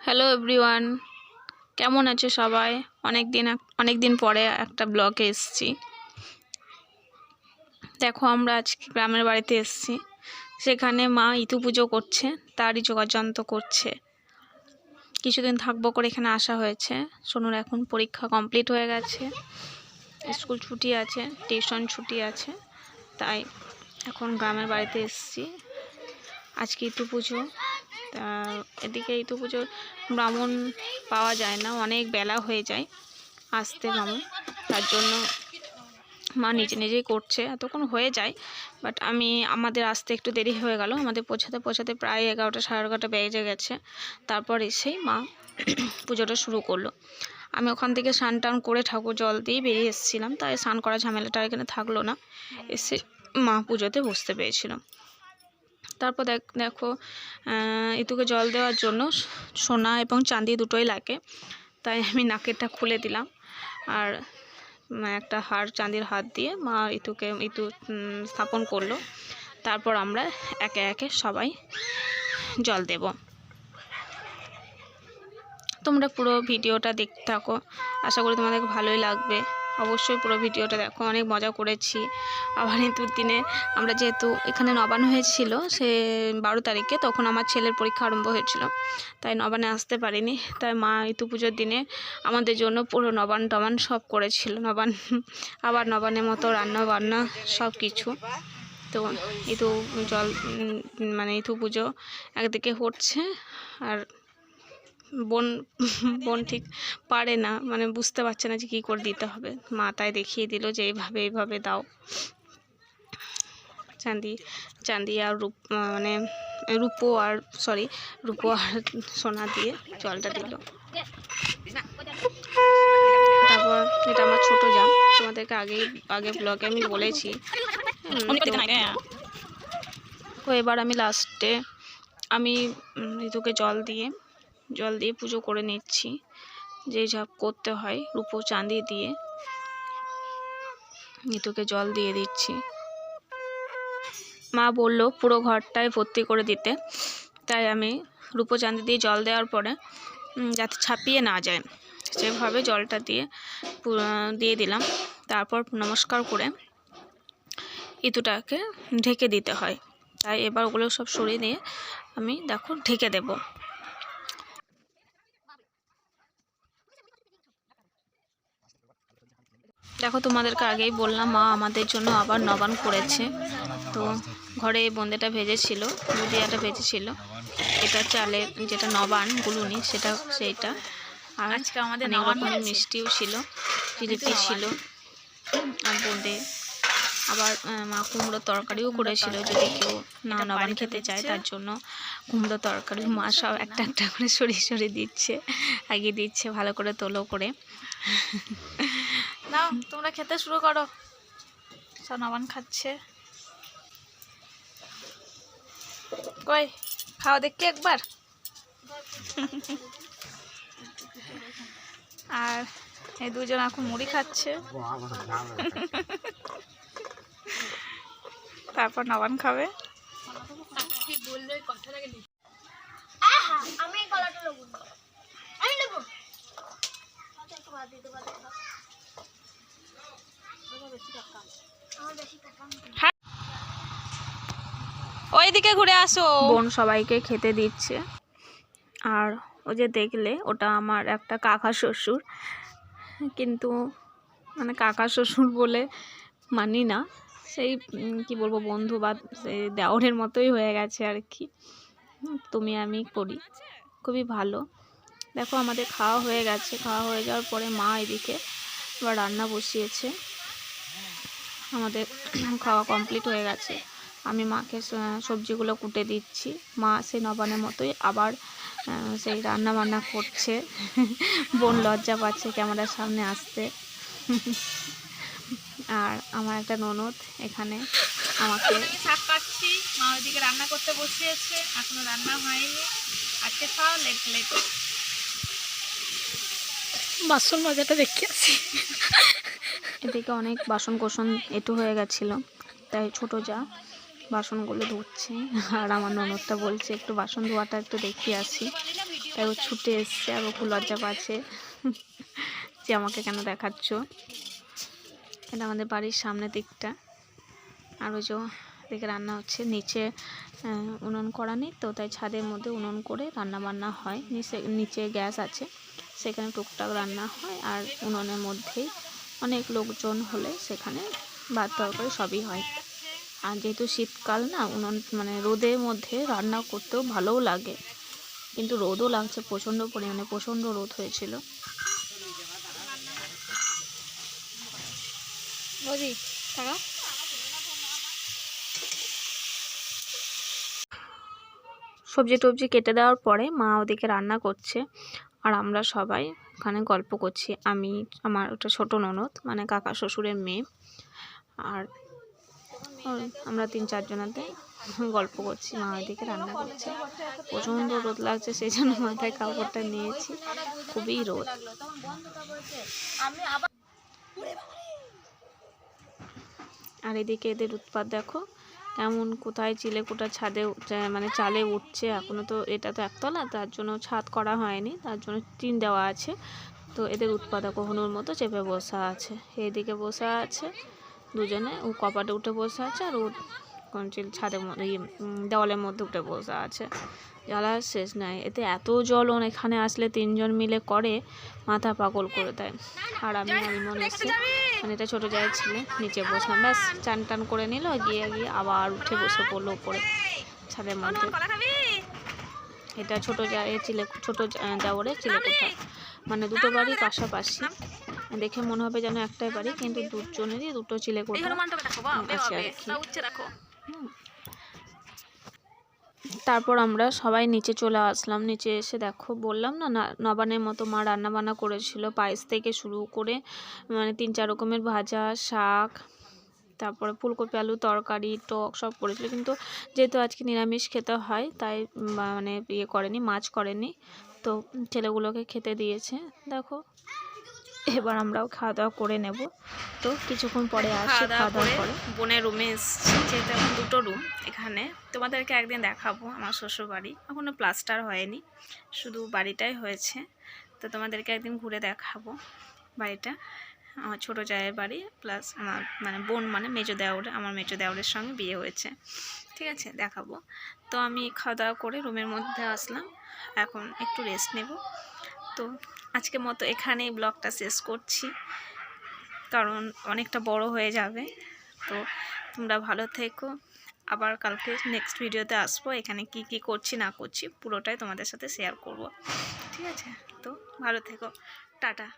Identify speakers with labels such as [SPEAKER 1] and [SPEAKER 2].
[SPEAKER 1] Hello everyone, কেমন আছো সবাই? অনেক দিন পরে একটা ব্লগে এসেছি। দেখো, আমরা আজকে গ্রামের বাড়িতে এসেছি। সেখানে মা ইতু পুজো করছে, তারই যোগাযন্ত্র করছে। কিছুদিন থাকবো করে এখানে আসা হয়েছে। সোনুর এখন পরীক্ষা কমপ্লিট হয়ে গেছে, স্কুল ছুটি আছে, টিউশন ছুটি আছে, তাই এখন গ্রামের বাড়িতে এসেছি। আজকে ইতু পুজো। তা এদিকে ইতু পুজোর ব্রাহ্মণ পাওয়া যায় না, অনেক বেলা হয়ে যায় আসতে ব্রাহ্মণ। তার জন্য মা নিজেই করছে, এতক্ষণ হয়ে যায়। বাট আমাদের আসতে একটু দেরি হয়ে গেল, আমাদের পৌঁছাতে প্রায় 11টা 11:30 বেজে গেছে। তারপর এসেই মা পুজোটা শুরু করলো। আমি ওখান থেকে স্নান টান করে ঠাকুর জল দিয়ে বেরিয়ে এসেছিলাম, তাই স্নান করা ঝামেলাটা এখানে থাকলো না। এসে মা পুজোতে বসতে পেরেছিলাম। তারপর দেখো ইতুকে জল দেওয়ার জন্য সোনা এবং চাঁদি দুটোই লাগে, তাই আমি নাকেরটা খুলে দিলাম। আর একটা চাঁদির হাত দিয়ে মা ইতু স্থাপন করলো। তারপর আমরা একে একে সবাই জল দেব। তোমরা পুরো ভিডিওটা দেখতে থাকো, আশা করি তোমাদের ভালোই লাগবে। অবশ্যই পুরো ভিডিওটা দেখো, অনেক মজা করেছি। আবার ইতুর দিনে আমরা যেহেতু এখানে নবান্ন হয়েছিল সে 12 তারিখে, তখন আমার ছেলের পরীক্ষা আরম্ভ হয়েছিল, তাই নবান্নে আসতে পারিনি। তাই মা ইতু পুজোর দিনে আমাদের জন্য পুরো নবান্ন সব করেছিল। আবার নবান্নের মতো রান্না বান্না সব কিছু। তো ইতু ইতু পুজো একদিকে হচ্ছে, আর বোন ঠিক পারে না, বুঝতে পারছে না যে কী করে দিতে হবে। মা তাই দেখিয়ে দিল যে এইভাবে দাও। চাঁদি আর রূপো আর সোনা দিয়ে জলটা দিল। তারপর এটা আমার ছোট যা, তোমাদেরকে আগে ব্লগে আমি বলেছি। তো এবার আমি লাস্টে ইতুকে জল দিয়ে পুজো করে নিচ্ছি, যে যা করতে হয়। রূপো চাঁদি দিয়ে ইতুকে জল দিয়ে দিচ্ছি। মা বলল পুরো ঘরটায় ভর্তি করে দিতে, তাই আমি রূপো চাঁদি দিয়ে জল দেওয়ার পরে যাতে ছাপিয়ে না যায় সেভাবে জলটা দিয়ে দিলাম। তারপর নমস্কার করে ইতুটাকে ঢেকে দিতে হয়। তাই এবার ওগুলো সব সরিয়ে দিয়ে আমি দেখো ঢেকে দেব। দেখো, তোমাদেরকে আগেই বললাম মা আমাদের জন্য আবার নবান করেছে। তো ঘরে বোঁদেটা ভেজেছিল, বুদিয়াটা ভেজেছিল। এটা চালের যেটা নবান গুলুনি, সেইটা। আর আজকে আমাদের অনেক রকমের মিষ্টিও ছিল, জিলিপি ছিল আর বোঁদে। আবার মা কুমড়োর তরকারিও করেছিল, যদি কেউ না নবান খেতে চায় তার জন্য কুমড়ো তরকারি। মা সব একটা করে সরিয়ে দিচ্ছে, আগে দিচ্ছে ভালো করে তোলো করে। নাও তোমরা খেতে শুরু করো। সব নবান খাচ্ছে। কই খাওয়া দেখি একবার। আর এই দুজন এখন মুড়ি খাচ্ছে, তারপর নবান খাবে। ওইদিকে ঘুরে আসো। বোন সবাইকে খেতে দিচ্ছে। আর ও যে দেখলে, ওটা আমার একটা কাকা শ্বশুর, কিন্তু কাকা শ্বশুর বলে মানি না, সেই কি বলবো, বন্ধু বা সেই দেওরের মতোই হয়ে গেছে আর কি। তুমি আমি করি, খুবই ভালো। দেখো আমাদের খাওয়া হয়ে গেছে। খাওয়া হয়ে যাওয়ার পরে মা এদিকে আবার রান্না বসিয়েছে। আমাদের খাওয়া কমপ্লিট হয়ে গেছে। আমি মাকে সবজিগুলো কুটে দিচ্ছি। মা সেই নবানের মতোই আবার সেই রান্না বান্না করছে। বোন লজ্জা পাচ্ছে ক্যামেরার সামনে আসতে। আর আমার একটা ননদ এখানে আমাকে শাক কাটছি, মা ওইদিকে রান্না করতে বসিয়েছে, এখনো রান্না হয়নি। আজকে খাও লেট। বাসন মজাটা দেখে আসি। এদিকে অনেক বাসন কোসন এঁটো হয়ে গেছিল, তাই ছোট যা বাসনগুলো ধুচ্ছে। আর আমার ননদটা বলছে একটু বাসন ধোয়াটা একটু দেখিয়ে আসি। তাই ও ছুটে এসছে, আর ও খুব লজ্জা পাচ্ছে যে আমাকে কেন দেখাচ্ছ। এটা আমাদের বাড়ির সামনের দিকটা। আর ওই যে দিকে রান্না হচ্ছে, নিচে উনুন করা নেই তো, তাই ছাদের মধ্যে উনুন করে রান্না বান্না হয়। নিচে গ্যাস আছে, সেখানে টুকটাক রান্না হয়। আর উনুনের মধ্যেই অনেক লোকজন হলে সেখানে ভাত তরকারি সবই হয়। আর যেহেতু শীতকাল না, উনুন মানে রোদের মধ্যে রান্না করতেও ভালোও লাগে, কিন্তু রোদও লাগছে প্রচণ্ড পরিমাণে, প্রচণ্ড রোদ হয়েছিল। সবজি টবজি কেটে দেওয়ার পরে মা ওদিকে রান্না করছে, আর আমরা সবাই ওখানে গল্প করছি। আমি, আমার একটা ছোটো ননদ মানে কাকা শ্বশুরের মেয়ে, আর আমরা 3-4 জনাতে গল্প করছি। মা ওদিকে রান্না করছে, প্রচণ্ড রোদ লাগছে, সেই জন্য মাথায় কাপড়টা নিয়েছি, খুবই রোদ। আর এদিকে এদের উৎপাত দেখো কেমন, কোথায় চিলেকোঠা ছাদে মানে চালে উঠছে। এখনও তো এটা তো একতলা, তার জন্য ছাদ করা হয়নি, তার জন্য টিন দেওয়া আছে। তো এদের উৎপাত কখনোর মতো চেপে বসা আছে, এইদিকে বসা আছে দুজনে, ও কপাটে উঠে বসে আছে, আর ও ছাদের মধ্যে দেওয়ালের মধ্যে উঠে বসে আছে। জ্বালার শেষ নাই। এতে এত জ্বলন, এখানে আসলে 3 জন মিলে করে, মাথা পাগল করে দেয়। আর আমি মনে এসে, মানে এটা ছোটো জায়ের ছেলে, নিচে বসলাম, ব্যাস চান টান করে নিল, গিয়ে আবার উঠে বসে পড়লো উপরে ছাদের মধ্যে। এটা ছোটো জায়ের ছোটো দেওরের চিলেকোঠা, মানে দুটো বাড়ি পাশাপাশি, দেখে মনে হবে যেন একটাই বাড়ি, কিন্তু দুজনেরই দুটো চিলেকোঠা আছে আর কি। তারপর আমরা সবাই নিচে চলে আসলাম। নিচে এসে দেখো, বললাম না নবানের মতো মা রান্না বান্না করেছিল, পায়েস থেকে শুরু করে মানে 3-4 রকমের ভাজা, শাক, তারপরে ফুলকপি আলু তরকারি, টক সব করেছিল। কিন্তু যেহেতু আজকে নিরামিষ খেতে হয়, তাই মানে করেনি, মাছ করেনি, তো ছেলেগুলোকে খেতে দিয়েছে। দেখো এবার আমরাও খাওয়া দাওয়া করে নেব। তো কিছুক্ষণ পরে আসি, খাওয়া দাওয়া করে বোনের রুমে এসেছি। যেহেতু এখন 2টো রুম এখানে, তোমাদেরকে একদিন দেখাবো আমার শ্বশুর বাড়ি। এখনও প্লাস্টার হয়নি, শুধু বাড়িটাই হয়েছে, তো তোমাদেরকে একদিন ঘুরে দেখাবো বাড়িটা। আমার ছোটো জায়ের বাড়ি, প্লাস আমার মানে বোন মানে মেজো দেওর, আমার মেজো দেওরের সঙ্গে বিয়ে হয়েছে, ঠিক আছে, দেখাবো। তো আমি খাওয়া দাওয়া করে রুমের মধ্যে আসলাম, এখন একটু রেস্ট নেব। তো আজকের মতো এখানেই ব্লগটা শেষ করছি, কারণ অনেকটা বড় হয়ে যাবে। তো তোমরা ভালো থেকো, আবার কালকে নেক্সট ভিডিওতে আসবো। এখানে কি কি করছি না করছি পুরোটাই তোমাদের সাথে শেয়ার করব, ঠিক আছে। তো ভালো থেকো, টাটা।